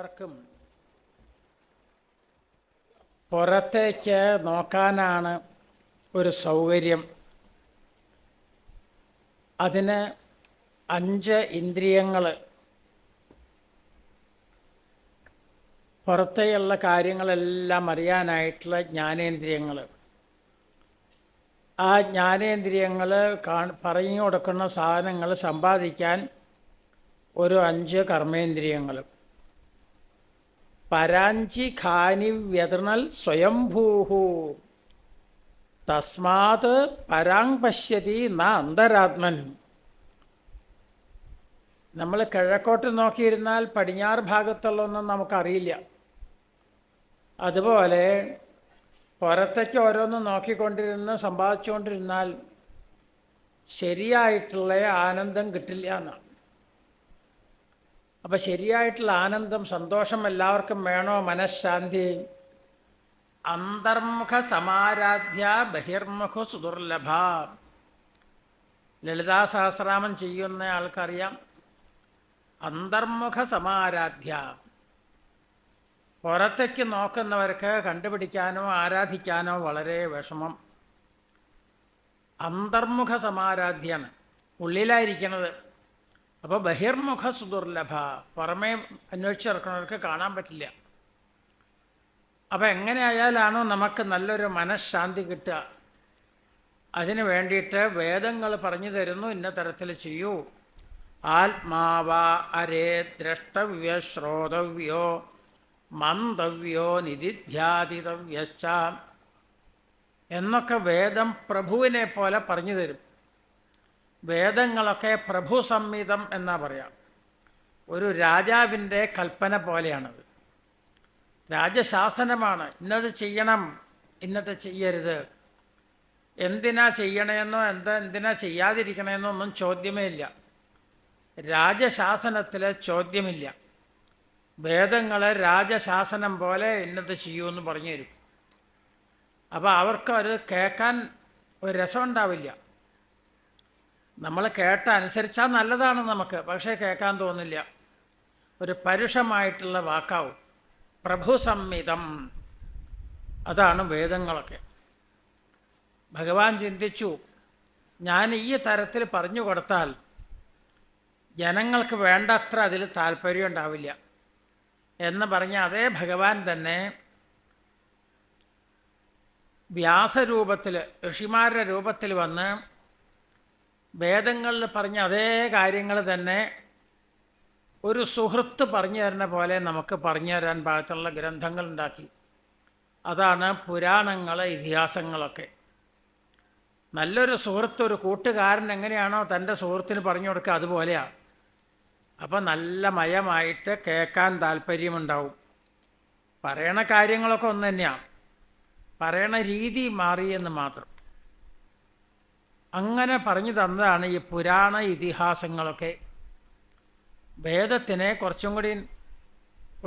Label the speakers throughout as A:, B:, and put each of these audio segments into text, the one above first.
A: എല്ലാവർക്കും പുറത്തേക്ക് നോക്കാനാണ് ഒരു സൗകര്യം. അതിന് 5 ഇന്ദ്രിയങ്ങൾ, പുറത്തെയുള്ള കാര്യങ്ങളെല്ലാം അറിയാനായിട്ടുള്ള ജ്ഞാനേന്ദ്രിയങ്ങൾ. ആ ജ്ഞാനേന്ദ്രിയങ്ങൾ പറഞ്ഞു കൊടുക്കുന്ന സാധനങ്ങൾ സമ്പാദിക്കാൻ ഒരു 5 കർമ്മേന്ദ്രിയങ്ങൾ. പരാഞ്ചി ഖാനി വ്യതൃണൽ സ്വയംഭൂഹു തസ്മാത് പരാങ് പശ്യതി ന അന്തരാത്മൻ. നമ്മൾ കിഴക്കോട്ട് നോക്കിയിരുന്നാൽ പടിഞ്ഞാറ് ഭാഗത്തുള്ളതൊന്നും നമുക്കറിയില്ല. അതുപോലെ പുറത്തേക്ക് ഓരോന്നും നോക്കിക്കൊണ്ടിരുന്ന് സമ്പാദിച്ചുകൊണ്ടിരുന്നാൽ ശരിയായിട്ടുള്ള ആനന്ദം കിട്ടില്ല എന്നാണ്. അപ്പം ശരിയായിട്ടുള്ള ആനന്ദം, സന്തോഷം എല്ലാവർക്കും വേണോ? മനഃശാന്തി. അന്തർമുഖ സമാരാധ്യ ബഹിർമുഖ സുദുർലഭ. ലളിതാ സഹസ്രനാമം ചെയ്യുന്ന ആൾക്കറിയാം. അന്തർമുഖ സമാരാധ്യ, പുറത്തേക്ക് നോക്കുന്നവർക്ക് കണ്ടുപിടിക്കാനോ ആരാധിക്കാനോ വളരെ വിഷമം. അന്തർമുഖ സമാരാധ്യാണ്, ഉള്ളിലായിരിക്കുന്നത്. അപ്പോൾ ബഹിർമുഖ സുദുർലഭ, പുറമേ അന്വേഷിച്ചിറക്കുന്നവർക്ക് കാണാൻ പറ്റില്ല. അപ്പോൾ എങ്ങനെയായാലാണോ നമുക്ക് നല്ലൊരു മനഃശാന്തി കിട്ടുക? അതിന് വേണ്ടിയിട്ട് വേദങ്ങൾ പറഞ്ഞു തരുന്നു, ഇന്ന തരത്തിൽ ചെയ്യൂ. ആത്മാവ അരേ ദ്രഷ്ടവ്യ ശ്രോതവ്യോ മന്തവ്യോ നിധിധ്യാതിതവ്യശ്ച എന്നൊക്കെ വേദം പ്രഭുവിനെ പോലെ പറഞ്ഞു തരും. വേദങ്ങളൊക്കെ പ്രഭു സംഹിതം എന്നാ പറയാം. ഒരു രാജാവിൻ്റെ കൽപ്പന പോലെയാണത്. രാജശാസനമാണ്. ഇന്നത് ചെയ്യണം, ഇന്നത് ചെയ്യരുത്. എന്തിനാ ചെയ്യണമെന്നോ എന്തിനാ ചെയ്യാതിരിക്കണമെന്നോ ഒന്നും ചോദ്യമേ ഇല്ല. രാജശാസനത്തിൽ ചോദ്യമില്ല. വേദങ്ങളെ രാജശാസനം പോലെ ഇന്നത് ചെയ്യൂന്ന് പറഞ്ഞു തരും. അപ്പോൾ അവർക്ക് അത് കേൾക്കാൻ ഒരു രസമുണ്ടാവില്ല. നമ്മൾ കേട്ട അനുസരിച്ചാൽ നല്ലതാണ് നമുക്ക്, പക്ഷേ കേൾക്കാൻ തോന്നില്ല. ഒരു പരുഷമായിട്ടുള്ള വാക്കാവും. പ്രഭു സംഹിതം, അതാണ് വേദങ്ങളൊക്കെ. ഭഗവാൻ ചിന്തിച്ചു, ഞാൻ ഈ തരത്തിൽ പറഞ്ഞു കൊടുത്താൽ ജനങ്ങൾക്ക് വേണ്ടത്ര അതിൽ താല്പര്യം ഉണ്ടാവില്ല എന്ന് പറഞ്ഞ അതേ ഭഗവാൻ തന്നെ വ്യാസരൂപത്തിൽ, ഋഷിമാരുടെ രൂപത്തിൽ വന്ന് വേദങ്ങളിൽ പറഞ്ഞ അതേ കാര്യങ്ങൾ തന്നെ ഒരു സുഹൃത്ത് പറഞ്ഞു തരുന്ന പോലെ നമുക്ക് പറഞ്ഞു തരാൻ പാകത്തുള്ള ഗ്രന്ഥങ്ങൾ ഉണ്ടാക്കി. അതാണ് പുരാണങ്ങൾ, ഇതിഹാസങ്ങളൊക്കെ. നല്ലൊരു സുഹൃത്ത്, ഒരു കൂട്ടുകാരൻ എങ്ങനെയാണോ തൻ്റെ സുഹൃത്തിന് പറഞ്ഞു കൊടുക്കുക, അതുപോലെയാണ്. അപ്പം നല്ല മയമായിട്ട് കേൾക്കാൻ താല്പര്യമുണ്ടാവും. പറയണ കാര്യങ്ങളൊക്കെ ഒന്ന് തന്നെയാണ്, പറയണ രീതി മാറിയെന്ന് മാത്രം. അങ്ങനെ പറഞ്ഞു തന്നതാണ് ഈ പുരാണ ഇതിഹാസങ്ങളൊക്കെ. വേദത്തിനെ കുറച്ചും കൂടി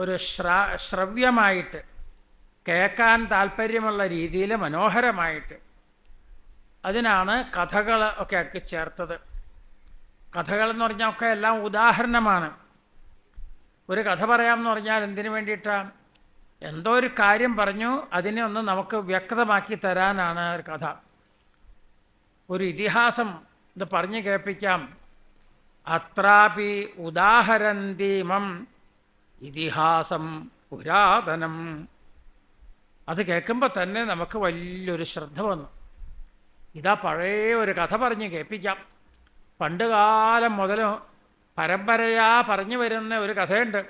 A: ഒരു ശ്രവ്യമായിട്ട്, കേൾക്കാൻ താല്പര്യമുള്ള രീതിയിൽ മനോഹരമായിട്ട്, അതിനാണ് കഥകൾ ഒക്കെ ആക്കി ചേർത്തത്. കഥകളെന്ന് പറഞ്ഞാൽ ഒക്കെ എല്ലാം ഉദാഹരണമാണ്. ഒരു കഥ പറയാമെന്ന് പറഞ്ഞാൽ എന്തിനു വേണ്ടിയിട്ടാണ്? എന്തോ ഒരു കാര്യം പറഞ്ഞു, അതിനെ ഒന്ന് നമുക്ക് വ്യക്തമാക്കി തരാനാണ് ഒരു കഥ. ഒരു ഇതിഹാസം ഇത് പറഞ്ഞു കേൾപ്പിക്കാം. അത്രാപി ഉദാഹരന്തീമം ഇതിഹാസം പുരാതനം. അത് കേൾക്കുമ്പോൾ തന്നെ നമുക്ക് വലിയൊരു ശ്രദ്ധ വന്നു. ഇതാ പഴയ ഒരു കഥ പറഞ്ഞ് കേൾപ്പിക്കാം. പണ്ട് കാലം മുതൽ പരമ്പരയാ പറഞ്ഞു വരുന്ന ഒരു കഥയുണ്ട്,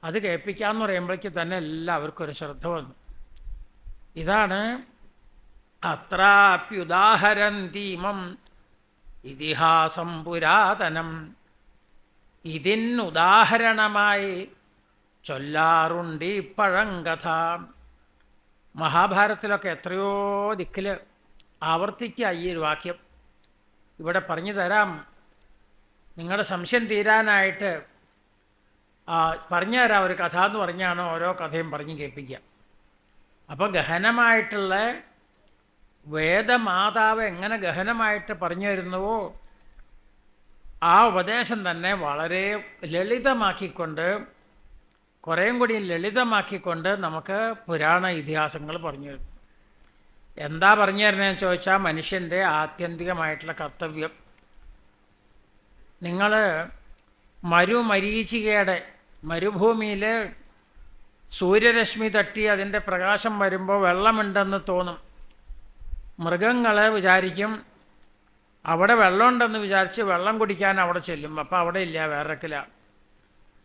A: അത് കേൾപ്പിക്കാമെന്ന് പറയുമ്പോഴേക്ക് തന്നെ എല്ലാവർക്കും ഒരു ശ്രദ്ധ വന്നു. ഇതാണ് അത്രാപ്യുദാഹരന്തീമം ഇതിഹാസം പുരാതനം. ഇതിനുദാഹരണമായി ചൊല്ലാറുണ്ട് ഈ പഴങ്കഥ. മഹാഭാരതത്തിലൊക്കെ എത്രയോ ദിക്കിൽ ആവർത്തിക്കുക ഈ ഒരു വാക്യം. ഇവിടെ പറഞ്ഞു തരാം, നിങ്ങളുടെ സംശയം തീരാനായിട്ട് പറഞ്ഞു തരാം ഒരു കഥ എന്ന് പറഞ്ഞാണ് ഓരോ കഥയും പറഞ്ഞ് കേൾപ്പിക്കുക. അപ്പോൾ ഗഹനമായിട്ടുള്ള വേദമാതാവ് എങ്ങനെ ഗഹനമായിട്ട് പറഞ്ഞു തരുന്നുവോ ആ ഉപദേശം തന്നെ വളരെ ലളിതമാക്കിക്കൊണ്ട് കുറേയും കൂടി ലളിതമാക്കിക്കൊണ്ട് നമുക്ക് പുരാണ ഇതിഹാസങ്ങൾ പറഞ്ഞു തരും. എന്താ പറഞ്ഞു തരണേന്ന് ചോദിച്ചാൽ മനുഷ്യൻ്റെ ആത്യന്തികമായിട്ടുള്ള കർത്തവ്യം. നിങ്ങൾ മരുമരീചികയുടെ മരുഭൂമിയിൽ സൂര്യരശ്മി തട്ടി അതിൻ്റെ പ്രകാശം വരുമ്പോൾ വെള്ളമുണ്ടെന്ന് തോന്നും. മൃഗങ്ങൾ വിചാരിക്കും അവിടെ വെള്ളമുണ്ടെന്ന് വിചാരിച്ച് വെള്ളം കുടിക്കാൻ അവിടെ ചെല്ലും. അപ്പോൾ അവിടെ ഇല്ല, വേറെക്കിലാണ്.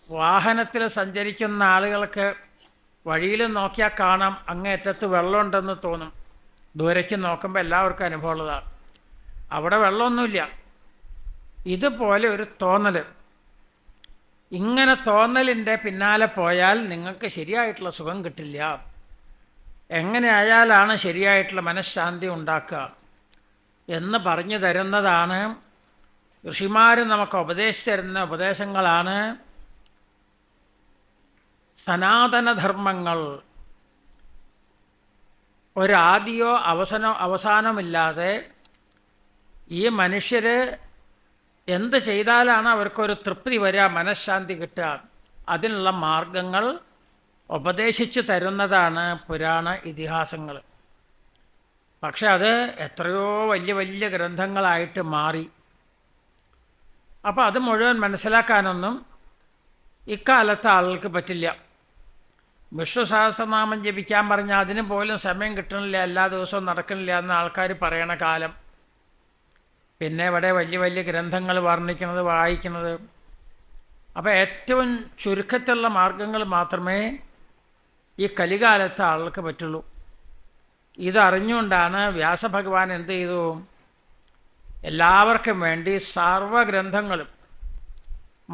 A: വാഹനത്തിൽ സഞ്ചരിക്കുന്ന ആളുകൾക്ക് വഴിയിൽ നോക്കിയാൽ കാണാം അങ്ങേയറ്റത്ത് വെള്ളമുണ്ടെന്ന് തോന്നും. ദൂരേക്ക് നോക്കുമ്പോൾ എല്ലാവർക്കും അനുഭവമുള്ളതാണ്, അവിടെ വെള്ളമൊന്നുമില്ല. ഇതുപോലെ ഒരു തോന്നൽ. ഇങ്ങനെ തോന്നലിൻ്റെ പിന്നാലെ പോയാൽ നിങ്ങൾക്ക് ശരിയായിട്ടുള്ള സുഖം കിട്ടില്ല. എങ്ങനെ ആയാലാണ് ശരിയായിട്ടുള്ള മനഃശാന്തി ഉണ്ടാക്കുക എന്ന് പറഞ്ഞു തരുന്നതാണ് ഋഷിമാർ നമുക്ക് ഉപദേശിച്ചു തരുന്ന ഉപദേശങ്ങളാണ് സനാതനധർമ്മങ്ങൾ. ഒരാദിയോ അവസാനമില്ലാതെ ഈ മനുഷ്യർ എന്ത് ചെയ്താലാണ് അവർക്കൊരു തൃപ്തി വരിക, മനഃശാന്തി കിട്ടുക, അതിനുള്ള മാർഗങ്ങൾ ഉപദേശിച്ചു തരുന്നതാണ് പുരാണ ഇതിഹാസങ്ങൾ. പക്ഷെ അത് എത്രയോ വലിയ വലിയ ഗ്രന്ഥങ്ങളായിട്ട് മാറി. അപ്പോൾ അത് മുഴുവൻ മനസ്സിലാക്കാനൊന്നും ഇക്കാലത്തെ ആളുകൾക്ക് പറ്റില്ല. വിഷ്ണു സഹസ്രനാമം ജപിക്കാൻ പറഞ്ഞാൽ അതിന് പോലും സമയം കിട്ടണില്ല, എല്ലാ ദിവസവും നടക്കണില്ല എന്ന് ആൾക്കാർ പറയണ കാലം. പിന്നെ ഇവിടെ വലിയ വലിയ ഗ്രന്ഥങ്ങൾ വർണ്ണിക്കുന്നത്, വായിക്കുന്നത്. അപ്പോൾ ഏറ്റവും ചുരുക്കത്തിലുള്ള മാർഗങ്ങൾ മാത്രമേ ഈ കലികാലത്തെ ആളുകൾക്ക് പറ്റുള്ളൂ. ഇതറിഞ്ഞുകൊണ്ടാണ് വ്യാസഭഗവാൻ എന്ത് ചെയ്തു, എല്ലാവർക്കും വേണ്ടി സർവ്വഗ്രന്ഥങ്ങളും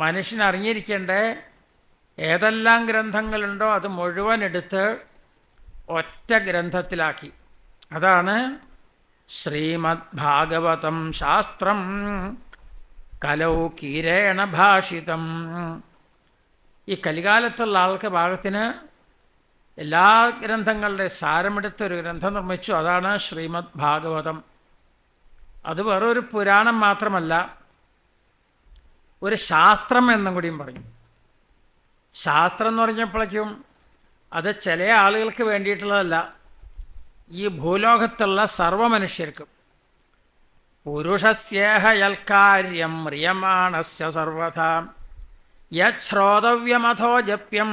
A: മനുഷ്യനറിഞ്ഞിരിക്കേണ്ട ഏതെല്ലാം ഗ്രന്ഥങ്ങളുണ്ടോ അത് മുഴുവൻ എടുത്ത് ഒറ്റ ഗ്രന്ഥത്തിലാക്കി. അതാണ് ശ്രീമദ് ഭാഗവതം ശാസ്ത്രം കലൗ കീരേണ ഭാഷിതം. ഈ കലികാലത്തുള്ള ആൾക്ക് ഭാഗത്തിന് എല്ലാ ഗ്രന്ഥങ്ങളുടെ സാരമെടുത്തൊരു ഗ്രന്ഥം നിർമ്മിച്ചു. അതാണ് ശ്രീമദ് ഭാഗവതം. അത് വേറൊരു പുരാണം മാത്രമല്ല, ഒരു ശാസ്ത്രം എന്നും കൂടിയും പറഞ്ഞു. ശാസ്ത്രം എന്ന് പറഞ്ഞപ്പോഴേക്കും അത് ചില ആളുകൾക്ക് വേണ്ടിയിട്ടുള്ളതല്ല, ഈ ഭൂലോകത്തുള്ള സർവമനുഷ്യർക്കും. പുരുഷസ്യേഹ യൽക്കാര്യം മ്രിയമാണസ്യ സർവഥാ യശ്രോതവ്യമഥോ ജപ്യം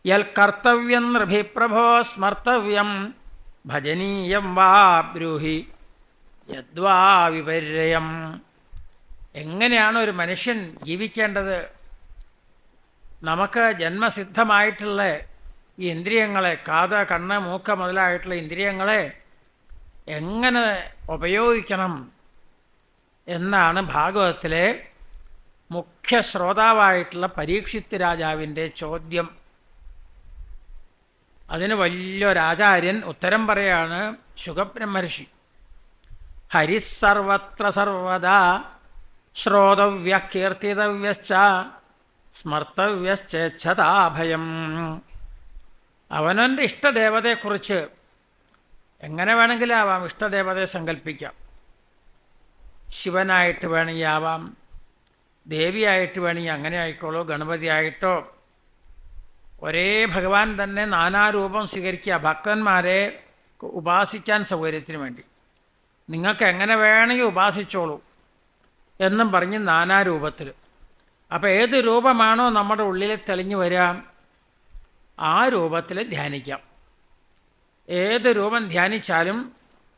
A: യൽകർത്തവ്യം നൃഭിപ്രഭോ സ്മർത്തവ്യം ഭജനീയം വാ ബ്രൂഹി യദ്വാ വിപര്യം. എങ്ങനെയാണ് ഒരു മനുഷ്യൻ ജീവിക്കേണ്ടത്? നമുക്ക് ജന്മസിദ്ധമായിട്ടുള്ള ഈ ഇന്ദ്രിയങ്ങളെ, കാത് കണ്ണ് മൂക്ക് മുതലായിട്ടുള്ള ഇന്ദ്രിയങ്ങളെ എങ്ങനെ ഉപയോഗിക്കണം എന്നാണ് ഭാഗവതത്തിലെ മുഖ്യ ശ്രോതാവായിട്ടുള്ള പരീക്ഷിത്ത് രാജാവിൻ്റെ ചോദ്യം. അതിന് വലിയൊരാചാര്യൻ ഉത്തരം പറയാണ് ശുകബ്രഹ്മർഷി. ഹരിസർവത്ര സർവദാ ശ്രോതവ്യ കീർത്തിതവ്യശ്ച സ്മർത്തവ്യശ്ചേച്ഛതാഭയം. അവനവൻ്റെ ഇഷ്ടദേവതയെക്കുറിച്ച് എങ്ങനെ വേണമെങ്കിലും ആവാം, ഇഷ്ടദേവതയെ സങ്കല്പിക്കാം. ശിവനായിട്ട് വേണമെങ്കിൽ ആവാം, ദേവിയായിട്ട് വേണമെങ്കിൽ അങ്ങനെ ആയിക്കോളൂ, ഗണപതി ആയിട്ടോ. ഒരേ ഭഗവാൻ തന്നെ നാനാരൂപം സ്വീകരിക്കുക, ഭക്തന്മാരെ ഉപാസിക്കാൻ സൗകര്യത്തിന് വേണ്ടി. നിങ്ങൾക്ക് എങ്ങനെ വേണമെങ്കിൽ ഉപാസിച്ചോളൂ എന്നും പറഞ്ഞ് നാനാരൂപത്തിൽ. അപ്പോൾ ഏത് രൂപമാണോ നമ്മുടെ ഉള്ളിൽ തെളിഞ്ഞു വരിക ആ രൂപത്തിൽ ധ്യാനിക്കാം. ഏത് രൂപം ധ്യാനിച്ചാലും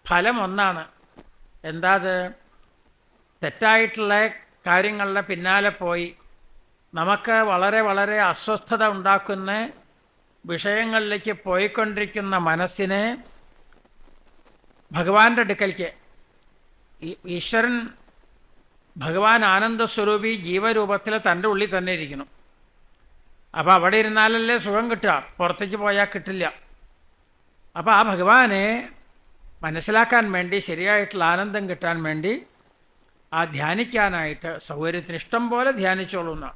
A: ഫലം ഒന്നാണ്. എന്താ അത്? തെറ്റായിട്ടുള്ള കാര്യങ്ങളുടെ പിന്നാലെ പോയി നമുക്ക് വളരെ വളരെ അസ്വസ്ഥത ഉണ്ടാക്കുന്ന വിഷയങ്ങളിലേക്ക് പോയിക്കൊണ്ടിരിക്കുന്ന മനസ്സിനെ ഭഗവാന്റെ അടുക്കലേക്ക്, ഈശ്വരൻ ഭഗവാൻ ആനന്ദസ്വരൂപി ജീവരൂപത്തിൽ തൻ്റെ ഉള്ളിൽ തന്നെ ഇരിക്കണം. അപ്പോൾ അവിടെ ഇരുന്നാലല്ലേ സുഖം കിട്ടുക, പുറത്തേക്ക് പോയാൽ കിട്ടില്ല. അപ്പോൾ ആ ഭഗവാനെ മനസ്സിലാക്കാൻ വേണ്ടി, ശരിയായിട്ടുള്ള ആനന്ദം കിട്ടാൻ വേണ്ടി ആ ധ്യാനിക്കാനായിട്ട് സൗകര്യത്തിന് ഇഷ്ടം പോലെ ധ്യാനിച്ചോളൂന്ന.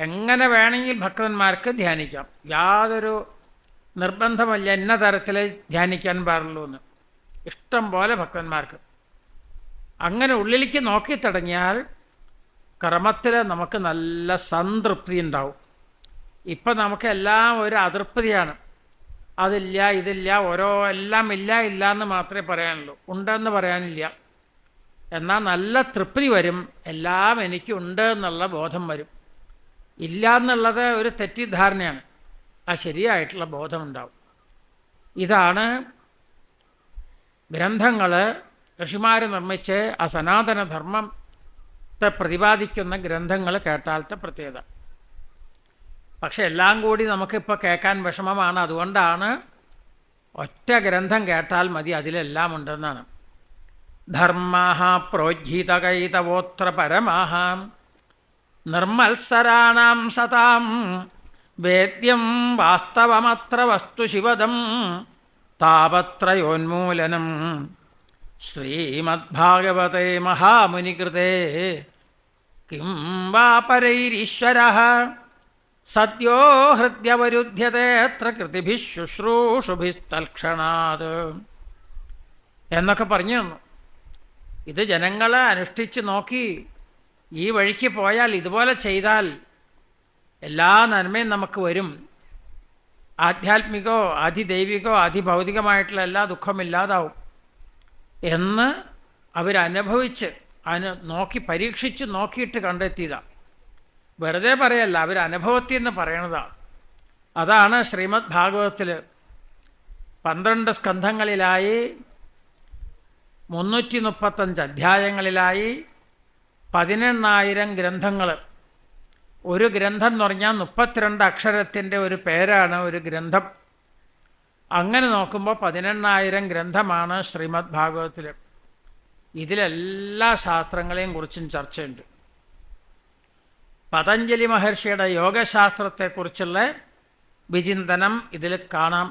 A: എങ്ങനെ വേണമെങ്കിൽ ഭക്തന്മാർക്ക് ധ്യാനിക്കാം, യാതൊരു നിർബന്ധമല്ല ഇന്ന തരത്തിൽ ധ്യാനിക്കാൻ പാടുള്ളൂ എന്ന്. ഇഷ്ടം പോലെ ഭക്തന്മാർക്ക്. അങ്ങനെ ഉള്ളിലേക്ക് നോക്കി തുടങ്ങിയാൽ ക്രമത്തിൽ നമുക്ക് നല്ല സംതൃപ്തി ഉണ്ടാവും. ഇപ്പം നമുക്കെല്ലാം ഒരു അതൃപ്തിയാണ്. അതില്ല, ഇതില്ല, എല്ലാം ഇല്ല ഇല്ല എന്ന് മാത്രമേ പറയാനുള്ളൂ, ഉണ്ടെന്ന് പറയാനില്ല. എന്നാൽ നല്ല തൃപ്തി വരും, എല്ലാം എനിക്കുണ്ട് എന്നുള്ള ബോധം വരും. ഇല്ല എന്നുള്ളത് ഒരു തെറ്റിദ്ധാരണയാണ്, ആ ശരിയായിട്ടുള്ള ബോധമുണ്ടാവും. ഇതാണ് ഗ്രന്ഥങ്ങൾ ഋഷിമാർ നിർമ്മിച്ച് ആ സനാതനധർമ്മത്തെ പ്രതിപാദിക്കുന്ന ഗ്രന്ഥങ്ങൾ കേട്ടാലത്തെ പ്രത്യേകത. പക്ഷെ എല്ലാം കൂടി നമുക്കിപ്പോൾ കേൾക്കാൻ വിഷമമാണ്. അതുകൊണ്ടാണ് ഒറ്റ ഗ്രന്ഥം കേട്ടാൽ മതി, അതിലെല്ലാം ഉണ്ടെന്നാണ്. ധർമാഹ പ്രോജ്ജിതകൈതവോത്ര പരമാഹ നിർമ്മത്സരാണാം സതാം വേദ്യം വാസ്തവമത്ര വസ്തു ശിവദം താപത്രയോന്മൂലനം ശ്രീമദ്ഭാഗവതേ മഹാമുനികൃതേ കിം വാ പരൈരീശ്വരഃ സദ്യോ ഹൃദ്യവരുദ്ധ്യത്തെ അത്ര കൃതിഭിः ശുശ്രൂഷുഭിസ്തൽക്ഷണാത് എന്നൊക്കെ പറഞ്ഞു തന്നു. ഇത് ജനങ്ങളെ അനുഷ്ഠിച്ച് നോക്കി ഈ വഴിക്ക് പോയാൽ, ഇതുപോലെ ചെയ്താൽ എല്ലാ നന്മയും നമുക്ക് വരും. ആധ്യാത്മികോ അതിദൈവികോ അതിഭൗതികമായിട്ടുള്ള എല്ലാ ദുഃഖമില്ലാതാവും എന്ന് അവരനുഭവിച്ച് നോക്കി പരീക്ഷിച്ച് നോക്കിയിട്ട് കണ്ടെത്തിയതാണ്. വെറുതെ പറയല്ല, അവരനുഭവത്തിൽ നിന്ന് പറയണതാണ്. അതാണ് ശ്രീമദ് ഭാഗവതത്തിൽ 12 സ്കന്ധങ്ങളിലായി 335 അധ്യായങ്ങളിലായി 18,000 ഗ്രന്ഥങ്ങൾ. ഒരു ഗ്രന്ഥം എന്ന് പറഞ്ഞാൽ 32 അക്ഷരത്തിൻ്റെ ഒരു പേരാണ് ഒരു ഗ്രന്ഥം. അങ്ങനെ നോക്കുമ്പോൾ 18,000 ഗ്രന്ഥമാണ് ശ്രീമദ് ഭാഗവതത്തിൽ. ഇതിലെല്ലാ ശാസ്ത്രങ്ങളെയും കുറിച്ചും ചർച്ചയുണ്ട്. പതഞ്ജലി മഹർഷിയുടെ യോഗശാസ്ത്രത്തെക്കുറിച്ചുള്ള വിചിന്തനം ഇതിൽ കാണാം.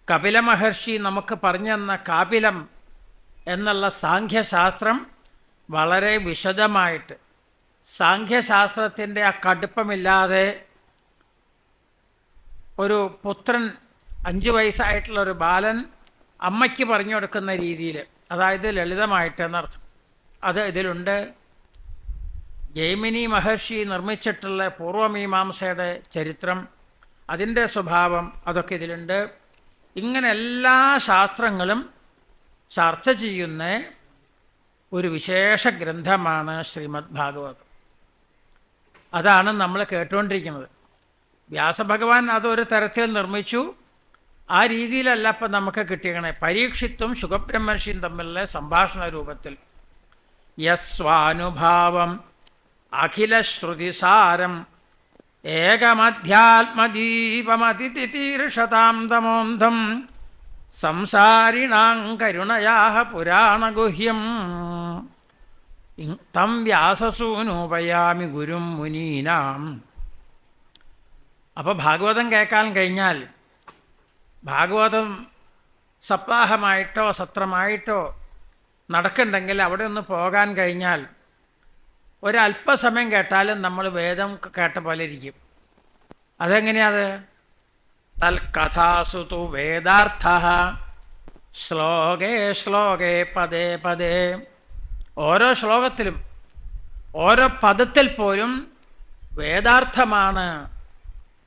A: കപില മഹർഷി നമുക്ക് പറഞ്ഞു തന്ന കാപിലം എന്നുള്ള സാഖ്യശാസ്ത്രം വളരെ വിശദമായിട്ട്, സാഖ്യശാസ്ത്രത്തിൻ്റെ ആ കടുപ്പമില്ലാതെ, ഒരു പുത്രൻ 5 വയസ്സായിട്ടുള്ളൊരു ബാലൻ അമ്മയ്ക്ക് പറഞ്ഞു കൊടുക്കുന്ന രീതിയിൽ, അതായത് ലളിതമായിട്ട് എന്നർത്ഥം, അത് ഇതിലുണ്ട്. ജൈമിനി മഹർഷി നിർമ്മിച്ചിട്ടുള്ള പൂർവമീമാംസയുടെ ചരിത്രം, അതിൻ്റെ സ്വഭാവം, അതൊക്കെ ഇതിലുണ്ട്. ഇങ്ങനെ എല്ലാ ശാസ്ത്രങ്ങളും ചർച്ച ചെയ്യുന്ന ഒരു വിശേഷ ഗ്രന്ഥമാണ് ശ്രീമദ് ഭാഗവതം. അതാണ് നമ്മൾ കേട്ടുകൊണ്ടിരിക്കുന്നത്. വ്യാസഭഗവാൻ അതൊരു തരത്തിൽ നിർമ്മിച്ചു. ആ രീതിയിലല്ല ഇപ്പം നമുക്ക് കിട്ടിയണേ. പരീക്ഷിത്തും ശുഖബ്രഹ്മർഷിയും തമ്മിലുള്ള സംഭാഷണ രൂപത്തിൽ യസ്വാനുഭാവം അഖിലശ്രുതിസാരം ഏകമധ്യാത്മദീപമതിതിതീർഷതാം തമോന്ധം സംസാരിണാം കരുണയാഃ പുരാണഗുഹ്യം തം വ്യാസസൂനോപയാമി ഗുരും മുനീനാം. അപ്പോൾ ഭാഗവതം കേൾക്കാൻ കഴിഞ്ഞാൽ, ഭാഗവതം സപ്താഹമായിട്ടോ സത്രമായിട്ടോ നടക്കുന്നുണ്ടെങ്കിൽ അവിടെ ഒന്ന് പോകാൻ കഴിഞ്ഞാൽ ഒരല്പസമയം കേട്ടാലും നമ്മൾ വേദം കേട്ട പോലെ ഇരിക്കും. അതെങ്ങനെയത്? തൽകഥാസു തു വേദാർത്ഥഃ ശ്ലോകേ ശ്ലോകേ പദേ പദേ. ഓരോ ശ്ലോകത്തിലും ഓരോ പദത്തിൽ പോലും വേദാർത്ഥമാണ്,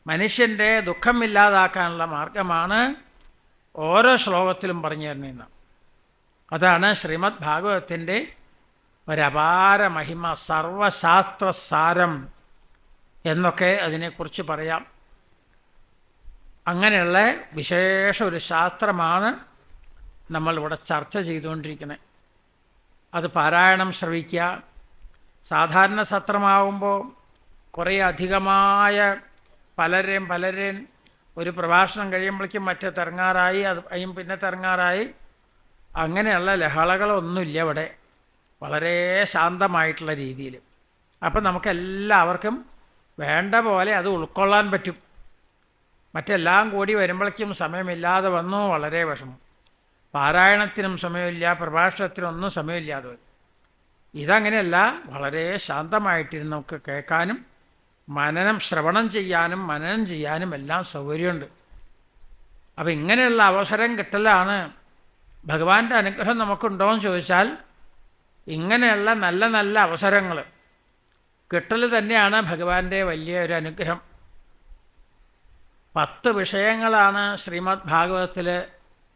A: മനുഷ്യൻ്റെ ദുഃഖമില്ലാതാക്കാനുള്ള മാർഗമാണ് ഓരോ ശ്ലോകത്തിലും പറഞ്ഞു തരുന്നതെന്ന്. അതാണ് ശ്രീമദ് ഭാഗവതത്തിൻ്റെ ഒരപാര മഹിമ, സർവശാസ്ത്രസാരം എന്നൊക്കെ അതിനെക്കുറിച്ച് പറയാം. അങ്ങനെയുള്ള വിശേഷ ഒരു ശാസ്ത്രമാണ് നമ്മളിവിടെ ചർച്ച ചെയ്തുകൊണ്ടിരിക്കുന്നത്. അത് പാരായണം ശ്രവിക്കുക. സാധാരണ സത്രമാവുമ്പോൾ കുറേ അധികമായ പലരെയും ഒരു പ്രഭാഷണം കഴിയുമ്പോഴേക്കും മറ്റേ തിറങ്ങാറായി, അയും പിന്നെ തിറങ്ങാറായി, അങ്ങനെയുള്ള ലഹളകളൊന്നുമില്ല ഇവിടെ. വളരെ ശാന്തമായിട്ടുള്ള രീതിയിൽ. അപ്പം നമുക്കെല്ലാവർക്കും വേണ്ട പോലെ അത് ഉൾക്കൊള്ളാൻ പറ്റും. മറ്റെല്ലാം കൂടി വരുമ്പോഴേക്കും സമയമില്ലാതെ വന്നു, വളരെ വിഷമം. പാരായണത്തിനും സമയമില്ല, പ്രഭാഷണത്തിനൊന്നും സമയമില്ലാതെ വരും. ഇതങ്ങനെയല്ല, വളരെ ശാന്തമായിട്ടിരുന്ന് നമുക്ക് കേൾക്കാനും ശ്രവണം ചെയ്യാനും മനനം ചെയ്യാനും എല്ലാം സൗകര്യമുണ്ട്. അപ്പം ഇങ്ങനെയുള്ള അവസരം കിട്ടലാണ്. ഭഗവാന്റെ അനുഗ്രഹം നമുക്കുണ്ടോ എന്ന് ചോദിച്ചാൽ, ഇങ്ങനെയുള്ള നല്ല നല്ല അവസരങ്ങൾ കിട്ടൽ തന്നെയാണ് ഭഗവാന്റെ വലിയ ഒരു അനുഗ്രഹം. 10 വിഷയങ്ങളാണ് ശ്രീമദ് ഭാഗവതത്തിൽ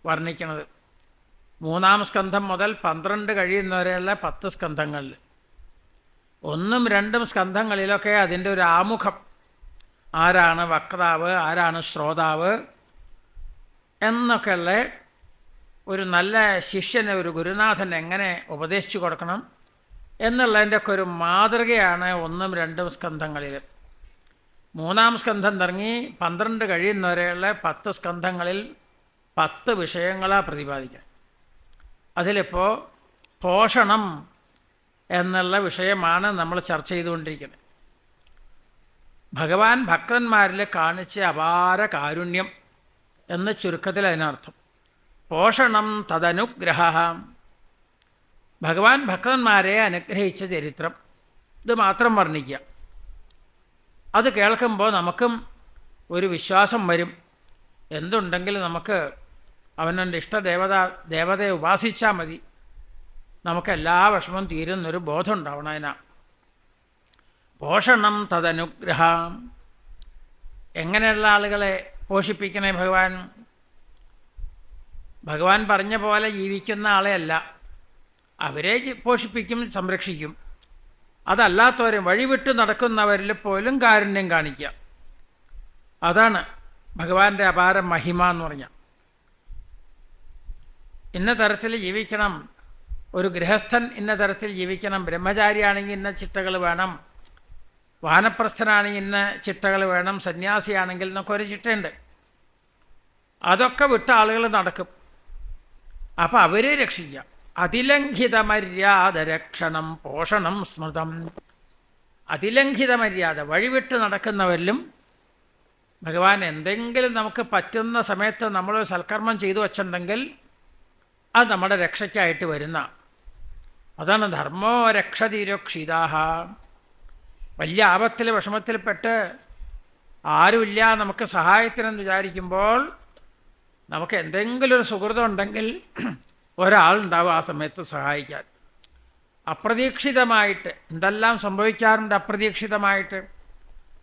A: വർണ്ണിക്കുന്നത്. 3-ാം സ്കന്ധം മുതൽ 12 കഴിയുന്നവരെയുള്ള 10 സ്കന്ധങ്ങളിൽ 1ഉം 2ഉം സ്കന്ധങ്ങളിലൊക്കെ അതിൻ്റെ ഒരു ആമുഖം, ആരാണ് വക്താവ്, ആരാണ് ശ്രോതാവ് എന്നൊക്കെയുള്ള ഒരു നല്ല ശിഷ്യനെ, ഒരു ഗുരുനാഥൻ എങ്ങനെ ഉപദേശിച്ചു കൊടുക്കണം എന്നുള്ളതിൻ്റെയൊക്കെ ഒരു മാതൃകയാണ് 1ഉം 2ഉം സ്കന്ധങ്ങളിൽ. 3-ാം സ്കന്ധം തുടങ്ങി 12 കഴിയുന്നവരെയുള്ള 10 സ്കന്ധങ്ങളിൽ 10 വിഷയങ്ങളാണ് പ്രതിപാദിക്കുക. അതിലിപ്പോൾ പോഷണം എന്നുള്ള വിഷയമാണ് നമ്മൾ ചർച്ച ചെയ്തുകൊണ്ടിരിക്കുന്നത്. ഭഗവാൻ ഭക്തന്മാരിൽ കാണിച്ച അപാര കാരുണ്യം എന്ന് ചുരുക്കത്തിൽ അതിനർത്ഥം. പോഷണം തദനുഗ്രഹ, ഭഗവാൻ ഭക്തന്മാരെ അനുഗ്രഹിച്ച ചരിത്രം, ഇത് മാത്രം വർണ്ണിക്കുക. അത് കേൾക്കുമ്പോൾ നമുക്കും ഒരു വിശ്വാസം വരും. എന്തുണ്ടെങ്കിലും നമുക്ക് അവനവൻ്റെ ദേവതയെ ഉപാസിച്ചാൽ മതി, നമുക്കെല്ലാ വിഷമം തീരുന്നൊരു ബോധം ഉണ്ടാവണം. അതിനാ പോഷണം തദനുഗ്രഹ. എങ്ങനെയുള്ള ആളുകളെ പോഷിപ്പിക്കണേ ഭഗവാൻ? ഭഗവാൻ പറഞ്ഞ പോലെ ജീവിക്കുന്ന ആളെയല്ല, അവരെ പോഷിപ്പിക്കും, സംരക്ഷിക്കും. അതല്ലാത്തവരെ വഴിവിട്ട് നടക്കുന്നവരിൽ പോലും കാരുണ്യം കാണിക്കുക. അതാണ് ഭഗവാന്റെ അപാര മഹിമ എന്ന് പറഞ്ഞാൽ. ഇന്ന തരത്തിൽ ജീവിക്കണം, ഒരു ഗൃഹസ്ഥൻ ഇന്ന തരത്തിൽ ജീവിക്കണം, ബ്രഹ്മചാരിയാണെങ്കിൽ ഇന്ന ചിട്ടകൾ വേണം, വാനപ്രസ്ഥനാണെങ്കിൽ ഇന്ന ചിട്ടകൾ വേണം, സന്യാസിയാണെങ്കിൽ എന്നൊക്കെ ഒരു ചിട്ടയുണ്ട്. അതൊക്കെ വിട്ട ആളുകൾ നടക്കും. അപ്പം അവരെ രക്ഷിക്കുക. അതിലംഘിത മര്യാദ രക്ഷണം പോഷണം സ്മൃതം. അതിലംഘിത മര്യാദ, വഴിവിട്ട് നടക്കുന്നവരിലും ഭഗവാൻ എന്തെങ്കിലും നമുക്ക് പറ്റുന്ന സമയത്ത് നമ്മളൊരു സൽക്കർമ്മം ചെയ്തു വച്ചിട്ടുണ്ടെങ്കിൽ അത് നമ്മുടെ രക്ഷയ്ക്കായിട്ട് വരുന്ന, അതാണ് ധർമ്മോ രക്ഷതിരക്ഷിതാഹ. വലിയ ആപത്തിൽ വിഷമത്തിൽപ്പെട്ട് ആരുമില്ല നമുക്ക് സഹായത്തിനെന്ന് വിചാരിക്കുമ്പോൾ നമുക്ക് എന്തെങ്കിലും ഒരു സുഹൃതം ഉണ്ടെങ്കിൽ ഒരാളുണ്ടാവും ആ സമയത്ത് സഹായിക്കാൻ. അപ്രതീക്ഷിതമായിട്ട് എന്തെല്ലാം സംഭവിക്കാറുണ്ട് അപ്രതീക്ഷിതമായിട്ട്.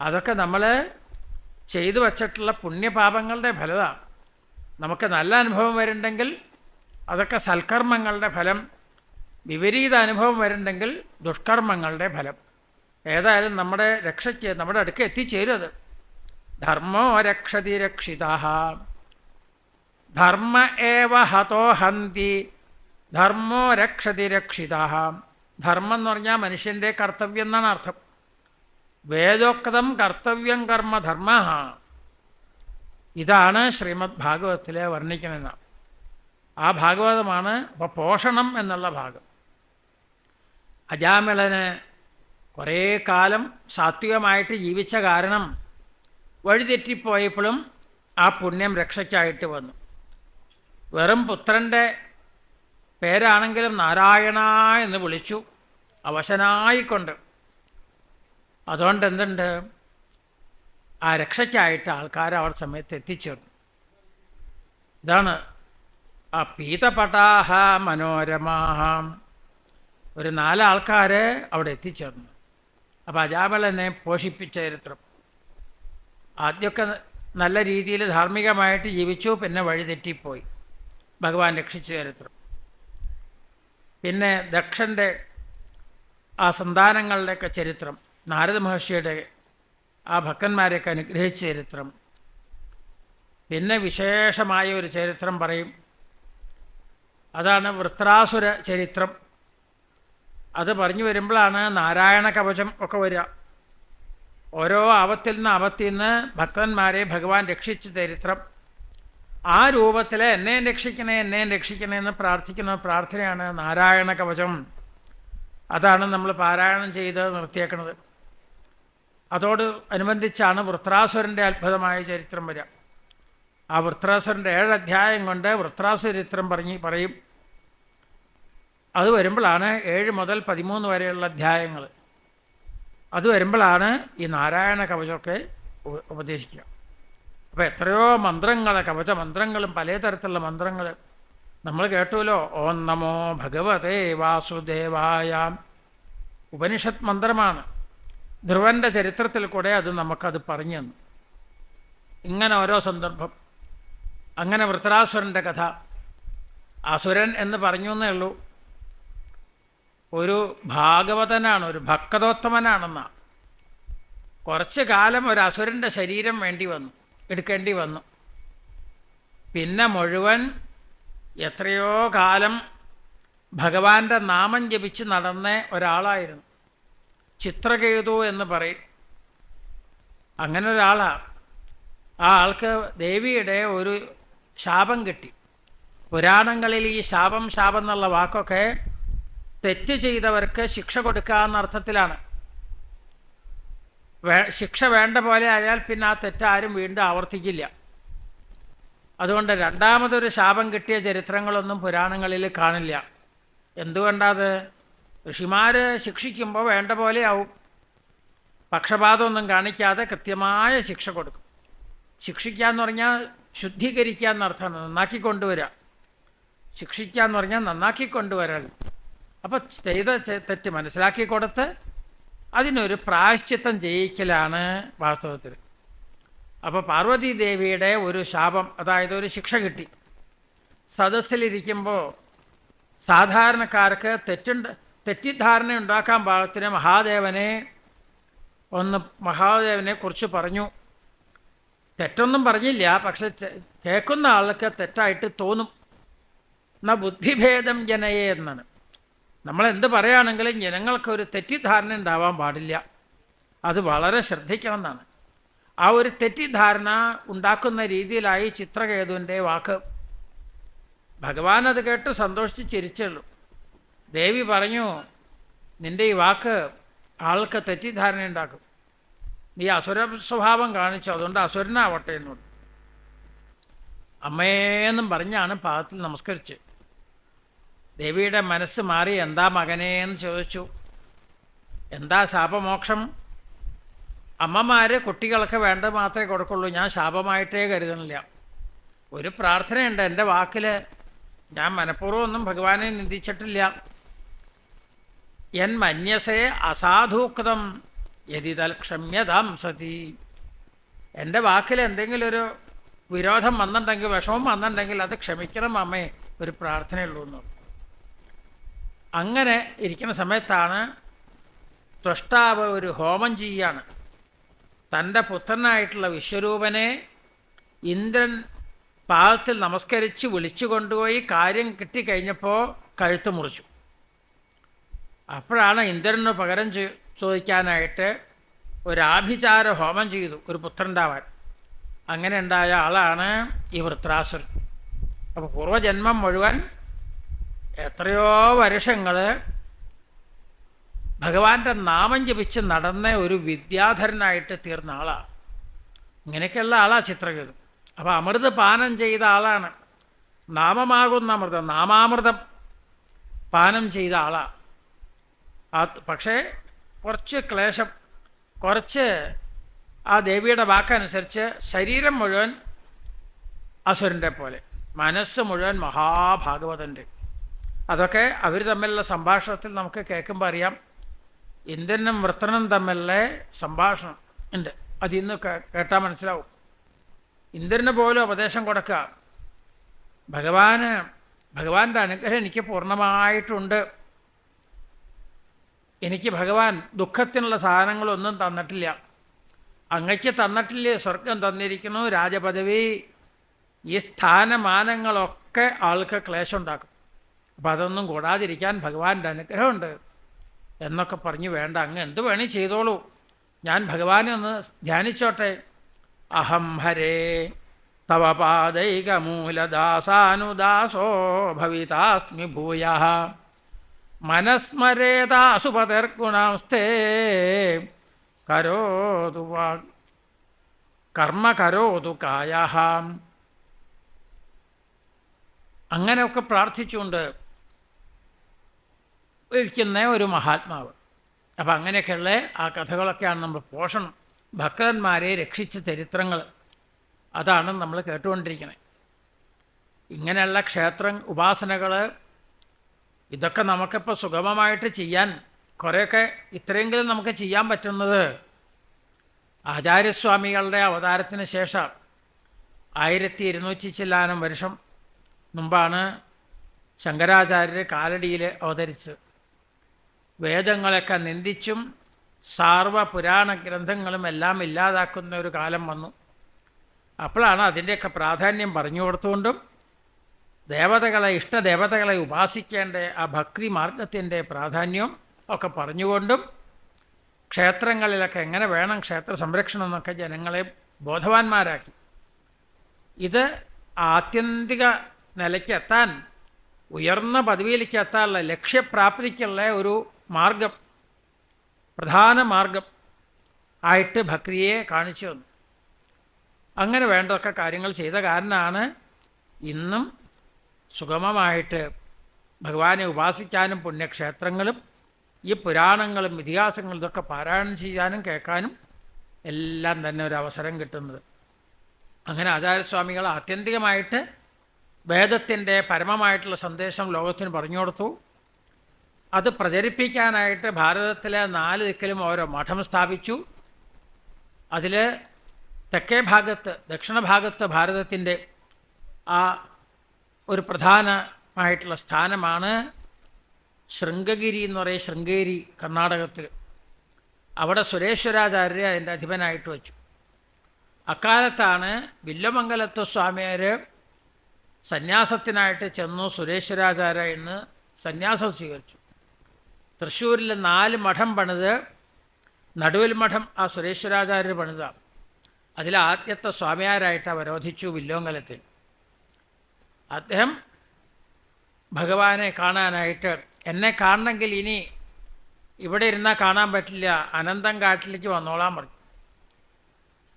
A: അതൊക്കെ നമ്മൾ ചെയ്തു വച്ചിട്ടുള്ള പുണ്യപാപങ്ങളുടെ ഫലമാണ്. നമുക്ക് നല്ല അനുഭവം വരുന്നുണ്ടെങ്കിൽ അതൊക്കെ സൽക്കർമ്മങ്ങളുടെ ഫലം, വിപരീത അനുഭവം വരുന്നുണ്ടെങ്കിൽ ദുഷ്കർമ്മങ്ങളുടെ ഫലം. ഏതായാലും നമ്മുടെ രക്ഷയ്ക്ക് നമ്മുടെ അടുക്ക് എത്തിച്ചേരും അത്. ധർമ്മോ രക്ഷതി രക്ഷിതാഹ. ധർമ്മ ഏവ ഹതോ ഹന്തി ധർമ്മോ രക്ഷതി രക്ഷിതാഹ. ധർമ്മം എന്ന് പറഞ്ഞാൽ മനുഷ്യൻ്റെ കർത്തവ്യം എന്നാണ് അർത്ഥം. വേദോക്തം കർത്തവ്യം കർമ്മ ധർമ്മ. ഇതാണ് ശ്രീമദ് ഭാഗവതത്തിൽ വർണ്ണിക്കുന്നത്. ആ ഭാഗവതമാണ് ഇപ്പോൾ പോഷണം എന്നുള്ള ഭാഗം. അജാമിളന് കുറേ കാലം സാത്വികമായിട്ട് ജീവിച്ച കാരണം വഴിതെറ്റിപ്പോയപ്പോഴും ആ പുണ്യം രക്ഷയ്ക്കായിട്ട് വന്നു. വെറും പുത്രൻ്റെ പേരാണെങ്കിലും നാരായണ എന്ന് വിളിച്ചു അവശനായിക്കൊണ്ട്. അതുകൊണ്ട് എന്തുണ്ട്, ആ രക്ഷയ്ക്കായിട്ട് ആൾക്കാർ അവർ സമയത്ത് എത്തിച്ചേർന്നു. ഇതാണ് ആ പീതപടാഹ മനോരമാഹ. ഒരു 4 ആൾക്കാർ അവിടെ എത്തിച്ചേർന്നു. അപ്പോൾ അജാമിളനെ പോഷിപ്പിച്ച ചരിത്രം. ആദ്യമൊക്കെ നല്ല രീതിയിൽ ധാർമ്മികമായിട്ട് ജീവിച്ചു, പിന്നെ വഴിതെറ്റിപ്പോയി, ഭഗവാൻ രക്ഷിച്ച ചരിത്രം. പിന്നെ ദക്ഷൻ്റെ ആ സന്താനങ്ങളുടെയൊക്കെ ചരിത്രം, നാരദ മഹർഷിയുടെ ആ ഭക്തന്മാരെയൊക്കെ അനുഗ്രഹിച്ച ചരിത്രം. പിന്നെ വിശേഷമായ ഒരു ചരിത്രം പറയും, അതാണ് വൃത്രാസുര ചരിത്രം. അത് പറഞ്ഞു വരുമ്പോഴാണ് നാരായണ കവചം ഒക്കെ വരിക. ഓരോ ആപത്തിൽ നിന്ന് ഭക്തന്മാരെ ഭഗവാൻ രക്ഷിച്ച ചരിത്രം. ആ രൂപത്തിൽ എന്നെ രക്ഷിക്കണേ എന്ന് പ്രാർത്ഥിക്കുന്ന പ്രാർത്ഥനയാണ് നാരായണ കവചം. അതാണ് നമ്മൾ പാരായണം ചെയ്ത് നിർത്തിയേക്കുന്നത്. അതോട് അനുബന്ധിച്ചാണ് വൃത്രാസുരൻ്റെ അത്ഭുതമായ ചരിത്രം വരിക. ആ വൃത്രാസുരൻ്റെ 7 അധ്യായം കൊണ്ട് വൃത്രാസുര ചരിത്രം പറയും. അത് വരുമ്പോഴാണ് 7 മുതൽ 13 വരെയുള്ള അധ്യായങ്ങൾ. അത് വരുമ്പോഴാണ് ഈ നാരായണ കവചമൊക്കെ ഉപദേശിക്കുക. അപ്പോൾ എത്രയോ മന്ത്രങ്ങൾ, കവചമന്ത്രങ്ങളും പലതരത്തിലുള്ള മന്ത്രങ്ങൾ നമ്മൾ കേട്ടുവല്ലോ. ഓം നമോ ഭഗവതേ വാസുദേവായ. ഉപനിഷത്ത് മന്ത്രമാണ്. ധ്രുവൻ്റെ ചരിത്രത്തിൽ കൂടെ അത് നമുക്കത് പറഞ്ഞു തന്നു. ഇങ്ങനെ ഓരോ സന്ദർഭം. അങ്ങനെ വൃത്രാസുരൻ്റെ കഥ. അസുരൻ എന്ന് പറഞ്ഞു എന്നേ ഉള്ളൂ, ഒരു ഭാഗവതനാണ്, ഒരു ഭക്തോത്തമനാണെന്നാണ്. കുറച്ച് കാലം ഒരു അസുരൻ്റെ ശരീരം എടുക്കേണ്ടി വന്നു. പിന്നെ മുഴുവൻ എത്രയോ കാലം ഭഗവാന്റെ നാമം ജപിച്ച് നടന്ന ഒരാളായിരുന്നു. ചിത്രകേതു എന്ന് പറയും. അങ്ങനെ ഒരാളാണ്. ആ ആൾക്ക് ദേവിയുടെ ഒരു ശാപം കിട്ടി. പുരാണങ്ങളിൽ ഈ ശാപം എന്നുള്ള വാക്കൊക്കെ തെറ്റ് ചെയ്തവർക്ക് ശിക്ഷ കൊടുക്കുക എന്ന അർത്ഥത്തിലാണ്. ശിക്ഷ വേണ്ട പോലെ ആയാൽ പിന്നെ ആ തെറ്റാരും വീണ്ടും ആവർത്തിക്കില്ല. അതുകൊണ്ട് രണ്ടാമതൊരു ശാപം കിട്ടിയ ചരിത്രങ്ങളൊന്നും പുരാണങ്ങളിൽ കാണില്ല. എന്തുകൊണ്ടത്? ഋഷിമാർ ശിക്ഷിക്കുമ്പോൾ വേണ്ട പോലെ ആവും. പക്ഷപാതമൊന്നും കാണിക്കാതെ കൃത്യമായ ശിക്ഷ കൊടുക്കും. ശിക്ഷിക്കുക എന്ന് പറഞ്ഞാൽ ശുദ്ധീകരിക്കുക എന്നർത്ഥമാണ്, നന്നാക്കിക്കൊണ്ടുവരിക. ശിക്ഷിക്കുക എന്ന് പറഞ്ഞാൽ നന്നാക്കിക്കൊണ്ടുവരാൻ. അപ്പോൾ ചെയ്ത തെറ്റ് മനസ്സിലാക്കി കൊടുത്ത് അതിനൊരു പ്രായശ്ചിത്തം ചെയ്യിക്കലാണ് വാസ്തവത്തിൽ. അപ്പോൾ പാർവതി ദേവിയുടെ ഒരു ശാപം, അതായത് ഒരു ശിക്ഷ കിട്ടി. സദസ്സിലിരിക്കുമ്പോൾ സാധാരണക്കാർക്ക് തെറ്റിദ്ധാരണ ഉണ്ടാക്കാൻ പാകത്തിന് മഹാദേവനെ കുറിച്ച് പറഞ്ഞു. തെറ്റൊന്നും പറഞ്ഞില്ല, പക്ഷെ കേൾക്കുന്ന ആൾക്ക് തെറ്റായിട്ട് തോന്നും. എന്നാൽ ബുദ്ധിഭേദം ജനയെ എന്നാണ്. നമ്മളെന്ത് പറയുകയാണെങ്കിലും ജനങ്ങൾക്കൊരു തെറ്റിദ്ധാരണ ഉണ്ടാവാൻ പാടില്ല. അത് വളരെ ശ്രദ്ധിക്കണം എന്നാണ്. ആ ഒരു തെറ്റിദ്ധാരണ ഉണ്ടാക്കുന്ന രീതിയിലായി ചിത്രകേതുവിൻ്റെ വാക്ക്. ഭഗവാൻ അത് കേട്ട് സന്തോഷിച്ച് ചിരിച്ചുള്ളൂ. ദേവി പറഞ്ഞു, നിൻ്റെ ഈ വാക്ക് ആൾക്ക് തെറ്റിദ്ധാരണ ഉണ്ടാക്കും. നീ അസുര സ്വഭാവം കാണിച്ചു, അതുകൊണ്ട് അസുരനാവട്ടെ എന്നോട്. അമ്മയെന്നും പറഞ്ഞാണ് പാദത്തിൽ നമസ്കരിച്ച്. ദേവിയുടെ മനസ്സ് മാറി. എന്താ മകനേ എന്ന് ചോദിച്ചു. എന്താ ശാപമോക്ഷം? അമ്മമാർ കുട്ടികൾക്ക് വേണ്ടത് മാത്രമേ കൊടുക്കുള്ളൂ, ഞാൻ ശാപമായിട്ടേ കരുതണില്ല. ഒരു പ്രാർത്ഥനയുണ്ട് എൻ്റെ വാക്കിൽ. ഞാൻ മനഃപൂർവ്വം ഒന്നും ഭഗവാനെ നിന്ദിച്ചിട്ടില്ല. എൻ മന്യസേ അസാധൂക്തം യതിതൽ ക്ഷമ്യതാം സതി. എൻ്റെ വാക്കിൽ എന്തെങ്കിലും ഒരു വിരോധം വന്നിട്ടുണ്ടെങ്കിൽ, വിഷമം വന്നിട്ടുണ്ടെങ്കിൽ അത് ക്ഷമിക്കണം അമ്മേ, ഒരു പ്രാർത്ഥനയുള്ളൂ എന്ന്. അങ്ങനെ ഇരിക്കുന്ന സമയത്താണ് ത്വഷ്ടാവ് ഒരു ഹോമം ചെയ്യാണ്. തൻ്റെ പുത്രനായിട്ടുള്ള വിശ്വരൂപനെ ഇന്ദ്രൻ പാദത്തിൽ നമസ്കരിച്ച് വിളിച്ചു കൊണ്ടുപോയി കാര്യം കിട്ടിക്കഴിഞ്ഞപ്പോൾ കഴുത്ത് മുറിച്ചു. അപ്പോഴാണ് ഇന്ദ്രന് പകരം ചോദിക്കാനായിട്ട് ഒരു ആഭിചാര ഹോമം ചെയ്തു, ഒരു പുത്രനുണ്ടാവാൻ. അങ്ങനെ ഉണ്ടായ ആളാണ് ഈ വൃത്രാസുരൻ. അപ്പോൾ പൂർവ്വജന്മം മുഴുവൻ എത്രയോ വർഷങ്ങൾ ഭഗവാന്റെ നാമം ജപിച്ച് നടന്ന ഒരു വിദ്യാധരനായിട്ട് തീർന്ന ആളാണ്. ഇങ്ങനെയൊക്കെയുള്ള ആളാണ് ചിത്രകേതു. അപ്പോൾ അമൃത് പാനം ചെയ്ത ആളാണ്. നാമമാകുന്ന അമൃതം, നാമാമൃതം പാനം ചെയ്ത ആളാണ്. പക്ഷേ കുറച്ച് ക്ലേശം, കുറച്ച് ആ ദേവിയുടെ വാക്കനുസരിച്ച് ശരീരം മുഴുവൻ അസുരൻ്റെ പോലെ, മനസ്സ് മുഴുവൻ മഹാഭാഗവതൻ്റെ. അതൊക്കെ അവർ തമ്മിലുള്ള സംഭാഷണത്തിൽ നമുക്ക് കേൾക്കുമ്പോൾ അറിയാം. ഇന്ദ്രനും വൃത്രനും തമ്മിലുള്ള സംഭാഷണം ഉണ്ട്, അതിന്ന് കേട്ടാൽ മനസ്സിലാവും. ഇന്ദ്രന് പോലും ഉപദേശം കൊടുക്കുക, ഭഗവാന്റെ അനുഗ്രഹം എനിക്ക് പൂർണ്ണമായിട്ടുണ്ട്. എനിക്ക് ഭഗവാൻ ദുഃഖത്തിനുള്ള സാധനങ്ങളൊന്നും തന്നിട്ടില്ല. അങ്ങയ്ക്ക് തന്നിട്ടില്ലേ സ്വർഗം തന്നിരിക്കുന്നു, രാജപദവി, ഈ സ്ഥാനമാനങ്ങളൊക്കെ ആൾക്ക് ക്ലേശം ഉണ്ടാക്കും. അപ്പം അതൊന്നും കൂടാതിരിക്കാൻ ഭഗവാന്റെ അനുഗ്രഹമുണ്ട് എന്നൊക്കെ പറഞ്ഞ്, വേണ്ട അങ്ങ് എന്ത് വേണേ ചെയ്തോളൂ, ഞാൻ ഭഗവാനെ ഒന്ന് ധ്യാനിച്ചോട്ടെ. അഹം ഹരേ തവ പാദൈകമൂലദാസാനുദാസോ ഭവിതാസ്മി ഭൂയഃ മനസ്മരേതാസുപതിർഗുണാസ്തേ കരോതു കർമ്മ കരോതു കായഃ. അങ്ങനെയൊക്കെ പ്രാർത്ഥിച്ചുകൊണ്ട് ഇരിക്കുന്ന ഒരു മഹാത്മാവ്. അപ്പം അങ്ങനെയൊക്കെയുള്ള ആ കഥകളൊക്കെയാണ് നമ്മൾ പോഷണം. ഭക്തന്മാരെ രക്ഷിച്ച ചരിത്രങ്ങൾ, അതാണ് നമ്മൾ കേട്ടുകൊണ്ടിരിക്കുന്നത്. ഇങ്ങനെയുള്ള ഉപാസനകൾ ഇതൊക്കെ നമുക്കിപ്പോൾ സുഗമമായിട്ട് ചെയ്യാൻ കുറേയൊക്കെ ഇത്രയെങ്കിലും നമുക്ക് ചെയ്യാൻ പറ്റുന്നത് ആചാര്യസ്വാമികളുടെ അവതാരത്തിന് ശേഷം 1200 ചില്ലാനം വർഷം മുമ്പാണ് ശങ്കരാചാര്യർ കാലടിയിൽ അവതരിച്ചത്. വേദങ്ങളൊക്കെ നിന്ദിച്ചും സാർവ പുരാണ ഗ്രന്ഥങ്ങളും എല്ലാം ഇല്ലാതാക്കുന്ന ഒരു കാലം വന്നു. അപ്പോഴാണ് അതിൻ്റെയൊക്കെ പ്രാധാന്യം പറഞ്ഞു കൊടുത്തുകൊണ്ടും ഇഷ്ടദേവതകളെ ഉപാസിക്കേണ്ട ആ ഭക്തി മാർഗത്തിൻ്റെ പ്രാധാന്യവും ഒക്കെ പറഞ്ഞുകൊണ്ടും ക്ഷേത്രങ്ങളിലൊക്കെ എങ്ങനെ വേണം ക്ഷേത്ര സംരക്ഷണം എന്നൊക്കെ ജനങ്ങളെ ബോധവാന്മാരാക്കി. ഇത് ആത്യന്തിക നിലയ്ക്ക് എത്താൻ, ഉയർന്ന പദവിയിലേക്ക് എത്താനുള്ള ലക്ഷ്യപ്രാപ്തിക്കുള്ള ഒരു മാർഗം, പ്രധാന മാർഗം ആയിട്ട് ഭക്തിയെ കാണിച്ചു തന്നു. അങ്ങനെ വേണ്ടതൊക്കെ കാര്യങ്ങൾ ചെയ്ത കാരണമാണ് ഇന്നും സുഗമമായിട്ട് ഭഗവാനെ ഉപാസിക്കാനും പുണ്യക്ഷേത്രങ്ങളും ഈ പുരാണങ്ങളും ഇതിഹാസങ്ങളും ഇതൊക്കെ പാരായണം ചെയ്യാനും കേൾക്കാനും എല്ലാം തന്നെ ഒരു അവസരം കിട്ടുന്നത്. അങ്ങനെ ആചാര്യസ്വാമികൾ ആത്യന്തികമായിട്ട് വേദത്തിൻ്റെ പരമമായിട്ടുള്ള സന്ദേശം ലോകത്തിന് പറഞ്ഞു കൊടുത്തു. അത് പ്രചരിപ്പിക്കാനായിട്ട് ഭാരതത്തിലെ 4 ദിക്കിലും ഓരോ മഠം സ്ഥാപിച്ചു. അതിൽ തെക്കേ ഭാഗത്ത്, ദക്ഷിണ ഭാഗത്ത് ഭാരതത്തിൻ്റെ ആ ഒരു പ്രധാനമായിട്ടുള്ള സ്ഥാനമാണ് ശൃംഗഗിരി എന്ന് പറയുന്ന ശൃംഗേരി, കർണാടകത്തിൽ. അവിടെ സുരേശ്വരാചാര്യരെ അതിൻ്റെ അധിപനായിട്ട് വച്ചു. അക്കാലത്താണ് വില്വമംഗലത്ത് സ്വാമിയാർ സന്യാസത്തിനായിട്ട് ചെന്നു. സുരേശ്വരാചാര്യ എന്ന് സന്യാസം സ്വീകരിച്ചു. തൃശ്ശൂരിൽ 4 മഠം പണിത്, നടുവിൽ മഠം ആ സുരേശ്വരാചാര്യർ പണിതാണ്. അതിൽ ആദ്യത്തെ സ്വാമിയാരായിട്ട് അവരോധിച്ചു വില്വമംഗലത്തിൽ. അദ്ദേഹം ഭഗവാനെ കാണാനായിട്ട്, എന്നെ കാണണമെങ്കിൽ ഇനി ഇവിടെ ഇരുന്നാൽ കാണാൻ പറ്റില്ല, അനന്തം കാട്ടിലേക്ക് വന്നോളാൻ പറഞ്ഞു.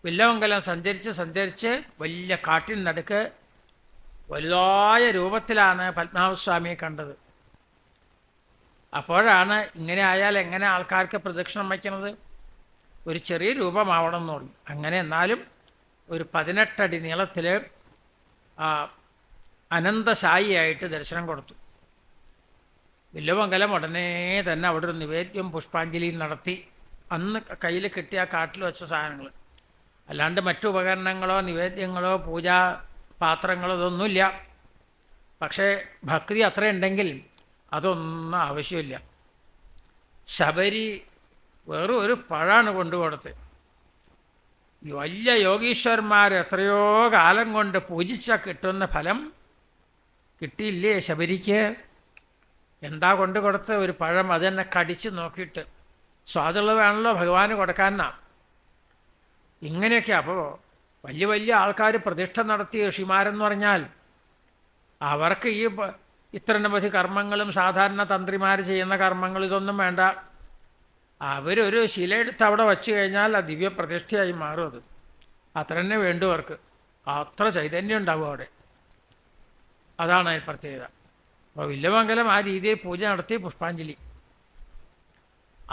A: വില്വമംഗലം സഞ്ചരിച്ച് വലിയ കാട്ടിനടുക്ക് വലുതായ രൂപത്തിലാണ് പത്മനാഭസ്വാമിയെ കണ്ടത്. അപ്പോഴാണ് ഇങ്ങനെ ആയാൽ എങ്ങനെ ആൾക്കാർക്ക് പ്രദക്ഷിണം വയ്ക്കുന്നത്, ഒരു ചെറിയ രൂപമാവണം എന്ന് പറഞ്ഞു. അങ്ങനെ എന്നാലും ഒരു 18 അടി നീളത്തിൽ അനന്തശായിയായിട്ട് ദർശനം കൊടുത്തു. വില്വമംഗലം ഉടനെ തന്നെ അവിടെ ഒരു നിവേദ്യം പുഷ്പാഞ്ജലിയും നടത്തി. അന്ന് കയ്യിൽ കിട്ടിയ കാട്ടിൽ വെച്ച സാധനങ്ങൾ, അല്ലാണ്ട് മറ്റു ഉപകരണങ്ങളോ നിവേദ്യങ്ങളോ പൂജാ പാത്രങ്ങളോ ഇതൊന്നുമില്ല. പക്ഷേ ഭക്തി അത്രയുണ്ടെങ്കിൽ അതൊന്നും ആവശ്യമില്ല. ശബരി വെറും ഒരു പഴമാണ് കൊണ്ടുകൊടുത്ത്. വലിയ യോഗീശ്വരന്മാർ എത്രയോ കാലം കൊണ്ട് പൂജിച്ചാൽ കിട്ടുന്ന ഫലം കിട്ടിയില്ലേ ശബരിക്ക്? എന്താ കൊണ്ടു കൊടുത്ത് ഒരു പഴം, അതെന്നെ കടിച്ച് നോക്കിയിട്ട് സ്വാദുള്ളതാണല്ലോ ഭഗവാന് കൊടുക്കാനാ. ഇങ്ങനെയൊക്കെ. അപ്പോൾ വലിയ വലിയ ആൾക്കാർ പ്രതിഷ്ഠ നടത്തിയ ഋഷിമാരെന്ന് പറഞ്ഞാൽ അവർക്ക് ഈ ഇത്രനവധി കർമ്മങ്ങളും സാധാരണ തന്ത്രിമാർ ചെയ്യുന്ന കർമ്മങ്ങൾ ഇതൊന്നും വേണ്ട. അവരൊരു ശിലയെടുത്ത് അവിടെ വച്ചു കഴിഞ്ഞാൽ ആ ദിവ്യ പ്രതിഷ്ഠയായി മാറും. അത് അത്ര തന്നെ വേണ്ടവർക്ക്, അത്ര ചൈതന്യം ഉണ്ടാവും അവിടെ. അതാണ് അതിന് പ്രത്യേകത. അപ്പോൾ വില്വമംഗലം ആ രീതിയിൽ പൂജ നടത്തി പുഷ്പാഞ്ജലി.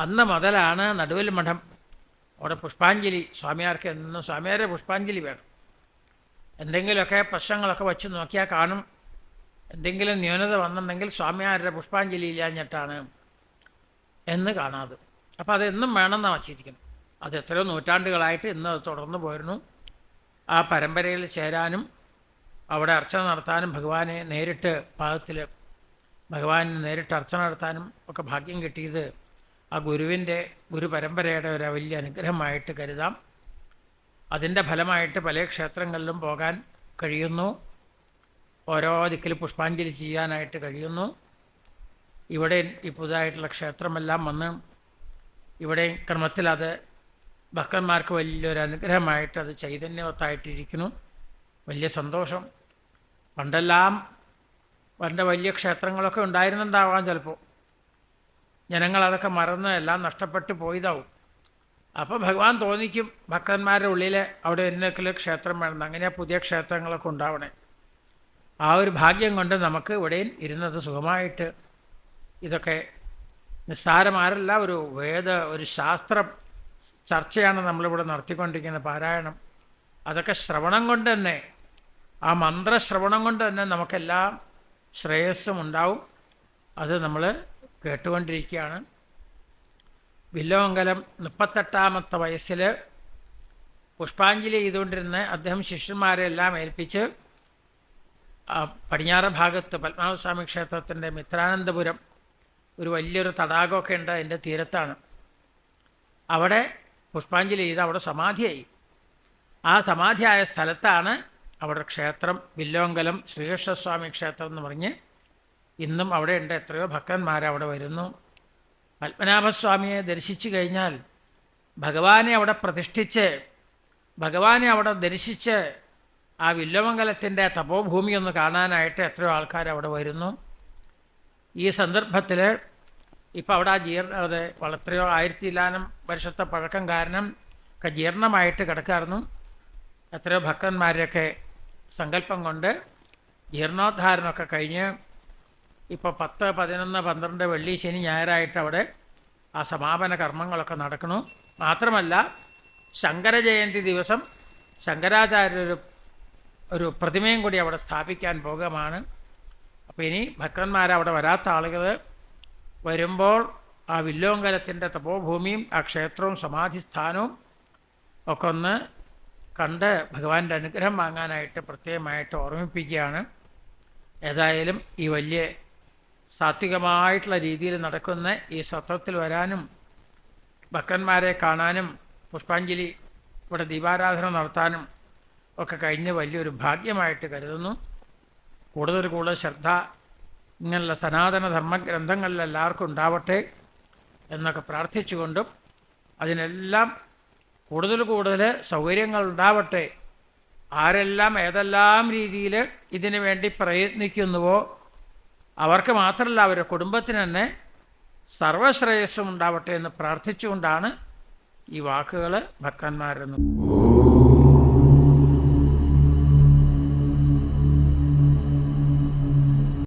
A: അന്ന് മുതലാണ് നടുവിൽ മഠം. അവിടെ പുഷ്പാഞ്ജലി സ്വാമിയാർക്ക് എന്നും സ്വാമിയാരെ പുഷ്പാഞ്ജലി വേണം. എന്തെങ്കിലുമൊക്കെ പ്രശ്നങ്ങളൊക്കെ വച്ച് നോക്കിയാൽ കാണും. എന്തെങ്കിലും ന്യൂനത വന്നിട്ടുണ്ടെങ്കിൽ സ്വാമിയാരുടെ പുഷ്പാഞ്ജലി ഇല്ലാഞ്ഞിട്ടാണ് എന്ന് കാണാതെ. അപ്പോൾ അതെന്നും വേണമെന്നാണ് വച്ചിരിക്കുന്നത്. അത് എത്രയോ നൂറ്റാണ്ടുകളായിട്ട് ഇന്ന് അത് തുടർന്ന് പോയിരുന്നു. ആ പരമ്പരയിൽ ചേരാനും അവിടെ അർച്ചന നടത്താനും ഭഗവാനെ നേരിട്ട് പാദത്തിൽ ഭഗവാന് നേരിട്ട് അർച്ചന നടത്താനും ഒക്കെ ഭാഗ്യം കിട്ടിയത് ആ ഗുരുപരമ്പരയുടെ ഒരു വലിയ അനുഗ്രഹമായിട്ട് കരുതാം. അതിൻ്റെ ഫലമായിട്ട് പല ക്ഷേത്രങ്ങളിലും പോകാൻ കഴിയുന്നു. ഓരോ ദിക്കിൽ പുഷ്പാഞ്ജലി ചെയ്യാനായിട്ട് കഴിയുന്നു. ഇവിടെ ഈ പുതുതായിട്ടുള്ള ക്ഷേത്രമെല്ലാം വന്ന് ഇവിടെ ക്രമത്തിൽ അത് ഭക്തന്മാർക്ക് വലിയൊരു അനുഗ്രഹമായിട്ട് അത് ചൈതന്യവത്തായിട്ടിരിക്കുന്നു. വലിയ സന്തോഷം. പണ്ട് വലിയ ക്ഷേത്രങ്ങളൊക്കെ ഉണ്ടായിരുന്നുണ്ടാവാം. ചിലപ്പോൾ ജനങ്ങളതൊക്കെ മറന്ന് എല്ലാം നഷ്ടപ്പെട്ടു പോയതാവും. അപ്പോൾ ഭഗവാൻ തോന്നിക്കും ഭക്തന്മാരുടെ ഉള്ളിൽ അവിടെ എന്തെങ്കിലും ക്ഷേത്രം വേണം. അങ്ങനെ പുതിയ ക്ഷേത്രങ്ങളൊക്കെ ഉണ്ടാവണേ. ആ ഒരു ഭാഗ്യം കൊണ്ട് നമുക്ക് ഇവിടെയും ഇരുന്നത് സുഖമായിട്ട് ഇതൊക്കെ നിസ്സാരമാരല്ല, ഒരു ശാസ്ത്ര ചർച്ചയാണ് നമ്മളിവിടെ നടത്തിക്കൊണ്ടിരിക്കുന്ന പാരായണം. അതൊക്കെ ശ്രവണം കൊണ്ട് തന്നെ, ആ മന്ത്രശ്രവണം കൊണ്ട് തന്നെ നമുക്കെല്ലാം ശ്രേയസ്സും ഉണ്ടാവും. അത് നമ്മൾ കേട്ടുകൊണ്ടിരിക്കുകയാണ്. വില്വമംഗലം 38ാമത്തെ വയസ്സിൽ പുഷ്പാഞ്ജലി ചെയ്തുകൊണ്ടിരുന്ന അദ്ദേഹം ശിഷ്യന്മാരെ എല്ലാം ഏൽപ്പിച്ച് പടിഞ്ഞാറ് ഭാഗത്ത് പത്മനാഭസ്വാമി ക്ഷേത്രത്തിൻ്റെ മിത്രാനന്തപുരം ഒരു വലിയൊരു തടാകമൊക്കെ ഉണ്ട്, അതിൻ്റെ തീരത്താണ്. അവിടെ പുഷ്പാഞ്ജലി ചെയ്ത് അവിടെ സമാധിയായി. ആ സമാധിയായ സ്ഥലത്താണ് അവിടെ ക്ഷേത്രം, വില്ലോങ്കലം ശ്രീകൃഷ്ണസ്വാമി ക്ഷേത്രം എന്ന് പറഞ്ഞ് ഇന്നും അവിടെ ഉണ്ട്. എത്രയോ ഭക്തന്മാരവിടെ വരുന്നു. പത്മനാഭസ്വാമിയെ ദർശിച്ചു കഴിഞ്ഞാൽ ഭഗവാനെ അവിടെ പ്രതിഷ്ഠിച്ച് ഭഗവാനെ അവിടെ ദർശിച്ച് ആ വില്വമംഗലത്തിൻ്റെ തപോഭൂമി ഒന്ന് കാണാനായിട്ട് എത്രയോ ആൾക്കാർ അവിടെ വരുന്നു. ഈ സന്ദർഭത്തിൽ ഇപ്പോൾ അവിടെ അത് എത്രയോ 1000 വർഷത്തെ പഴക്കം കാരണം ഒക്കെ ജീർണമായിട്ട് കിടക്കായിരുന്നു. എത്രയോ ഭക്തന്മാരെയൊക്കെ സങ്കല്പം കൊണ്ട് ജീർണോദ്ധാരണമൊക്കെ കഴിഞ്ഞ് ഇപ്പോൾ 10, 11, 12 വെള്ളി, ശനി, ഞായറായിട്ട് അവിടെ ആ സമാപന കർമ്മങ്ങളൊക്കെ നടക്കുന്നു. മാത്രമല്ല ശങ്കരജയന്തി ദിവസം ശങ്കരാചാര്യർ ഒരു പ്രതിമയും കൂടി അവിടെ സ്ഥാപിക്കാൻ പോകുകയാണ്. അപ്പോൾ ഇനി ഭക്തന്മാരവിടെ വരാത്ത ആളുകൾ വരുമ്പോൾ ആ വില്ലോങ്കലത്തിൻ്റെ തപോഭൂമിയും ആ ക്ഷേത്രവും സമാധിസ്ഥാനവും ഒക്കെ ഒന്ന് കണ്ട് ഭഗവാന്റെ അനുഗ്രഹം വാങ്ങാനായിട്ട് പ്രത്യേകമായിട്ട് ഓർമ്മിപ്പിക്കുകയാണ്. ഏതായാലും ഈ വലിയ സാത്വികമായിട്ടുള്ള രീതിയിൽ നടക്കുന്ന ഈ സത്രത്തിൽ വരാനും ഭക്തന്മാരെ കാണാനും പുഷ്പാഞ്ജലി ഇവിടെ ദീപാരാധന നടത്താനും ഒക്കെ കഴിഞ്ഞ് വലിയൊരു ഭാഗ്യമായിട്ട് കരുതുന്നു. കൂടുതൽ ശ്രദ്ധ ഇങ്ങനെയുള്ള സനാതന ധർമ്മഗ്രന്ഥങ്ങളിൽ എല്ലാവർക്കും ഉണ്ടാവട്ടെ എന്നൊക്കെ പ്രാർത്ഥിച്ചുകൊണ്ടും അതിനെല്ലാം കൂടുതൽ സൗകര്യങ്ങൾ ഉണ്ടാവട്ടെ. ആരെല്ലാം ഏതെല്ലാം രീതിയിൽ ഇതിനു വേണ്ടി പ്രയത്നിക്കുന്നുവോ അവർക്ക് മാത്രമല്ല അവരുടെ കുടുംബത്തിന് തന്നെ സർവശ്രേയസ്സും ഉണ്ടാവട്ടെ എന്ന് പ്രാർത്ഥിച്ചുകൊണ്ടാണ് ഈ വാക്കുകൾ ഭക്തന്മാരെന്ന്